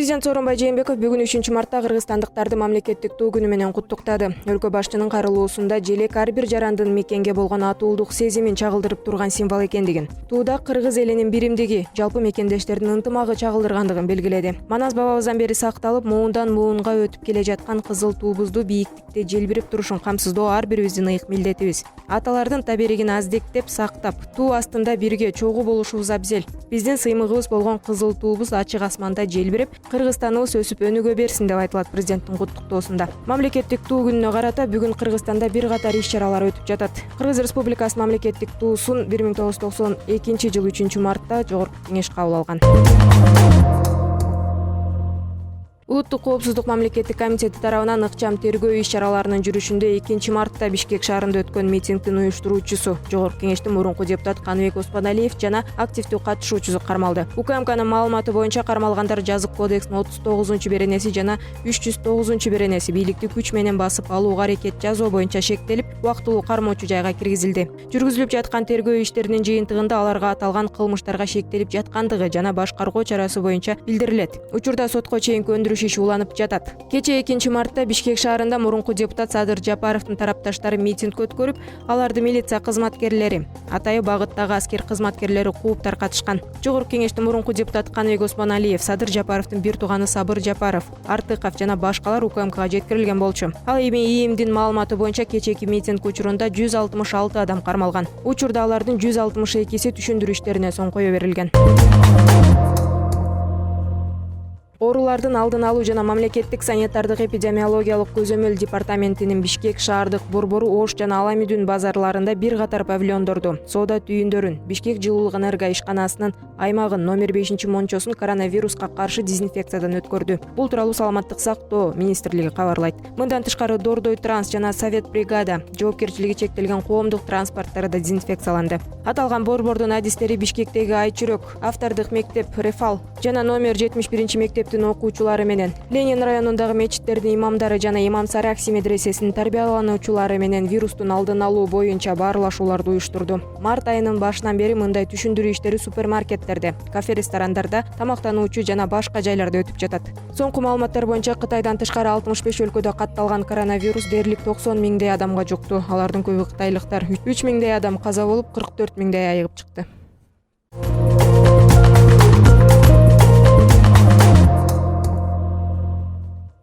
Президент Сооронбай Жээнбеков бүгүн 3-мартта кыргызстандыктарды мамлекеттик туу күнү менен куттуктады. Өлкө башчынын карылуусунда желек ар бир жарандын мекенге болгон атуулдук сезимин чагылдырып турган символ экендигин, тууда кыргыз элинин биримдиги, жалпы мекендештердин ынтымагы чагылдыргандыгын белгиледи. Манас бабабыздан бери сакталып, муундан муунга өтүп келе жаткан кызыл туубузду бийиктикте желбирип турушун камсыздоо ар бирибиздин ыйык милдетибиз. Аталардын таберигин аздектеп сактап, туу астында бирге чогуу болушубуз абзел. Биздин сыймыгыбыз болгон кызыл туубуз ачык асманда желбирип, Кыргызстаныбыз өсүп өнүгө берсин деп айтылат президенттин куттуктоосунда. Мамлекеттик туу күнүнө карата бүгүн Кыргызстанда бир катар иш-чаралар өтүп жатат. Кыргыз Республикасынын мамлекеттик туусун 1992 3-мартта Жогорку Кеңеш кабыл алган. Улуттук коопсуздук мамлекеттик комитети тарабынан ыкчам тергөө иш-чараларынын жүрүшүндө 2-мартта Бишкек шаарында өткөн митингдин уюштуруучусу, Жогорку Кеңештин мурунку депутаты Каныбек Оспоналиев жана активдүү катышуучусу кармалды. УКМКнын маалыматы боюнча кармалгандар жазык кодекстин 39-беренеси жана 309-беренеси бийликти күч менен басып алууга аракет жасоо боюнча шектелип, убактылуу кармоочу жайга киргизилди. Жүргүзүлүп жаткан тергөө иштеринин жыйынтыгында аларга аталган кылмыштарга шектелип жаткандыгы жана башкаргоо чарасы боюнча билдирилет. Учурда сотко чейинки өндүрүш иши уланып жатат. Кечээ 2-мартта Бишкек шаарында мурунку депутат Садыр Жапаровдун тарапташтары митинг өткөрүп, аларды милиция кызматкерлери, атайы багыттагы аскер кызматкерлери кууп таркатышкан. Жогорку Кеңештин мурунку депутаты Каныбек Оспоналиев, Садыр Жапаровдун бир тууганы Сабыр Жапаров, Артыков жана башкалар УКМКга жеткирилген болчу. Ал эми ИИМдин маалыматы боюнча кечээки митинг учурунда 166 адам кармалган. Учурда алардын 162си түшүндүрүү иштерине соң кое берилген. Оорулардын алдын алуу жана мамлекеттик санитардык эпидемиологиялык көзөмөл департаментинин Бишкек шаардык борбору Ош жана Аламүдүн базарларында бир катар павильондорду, соода түйүндөрүн, Бишкек жылуулук энерго ишканасынын аймагын номер 5-мончосун коронавируска каршы дезинфекциядан өткөрдү. Бул тууралуу Саламаттык сактоо министрлиги кабарлайт. Мындан тышкары Дордой транс жана Совет бригада жоопкерчилиги чектелген коомдук транспорттары да дезинфекцияланды. Аталган борбордун адистери Бишкектеги Айчүрөк, автордук мектеп Рефал жана номер 71 окуучулары менен, Ленин районундагы мечиттердин имамдары жана Имам Саракси медресесинин тарбиялануучулары менен вирустун алдын алуу боюнча баарлашууларды уюштурду. Март айынын башынан бери мындай түшүндүрүү иштери супермаркеттерде, кафе-ресторандарда, тамактануучу жана башка жайларда өтүп жатат. Соңку маалыматтар боюнча Кытайдан тышкары 65 өлкөдө катталган коронавирус дээрлик 90 миңдей адамга жукту. Алардын көбү кытайлыктар. 3 миңдей адам каза болуп, 44 миңдей айыгып чыкты.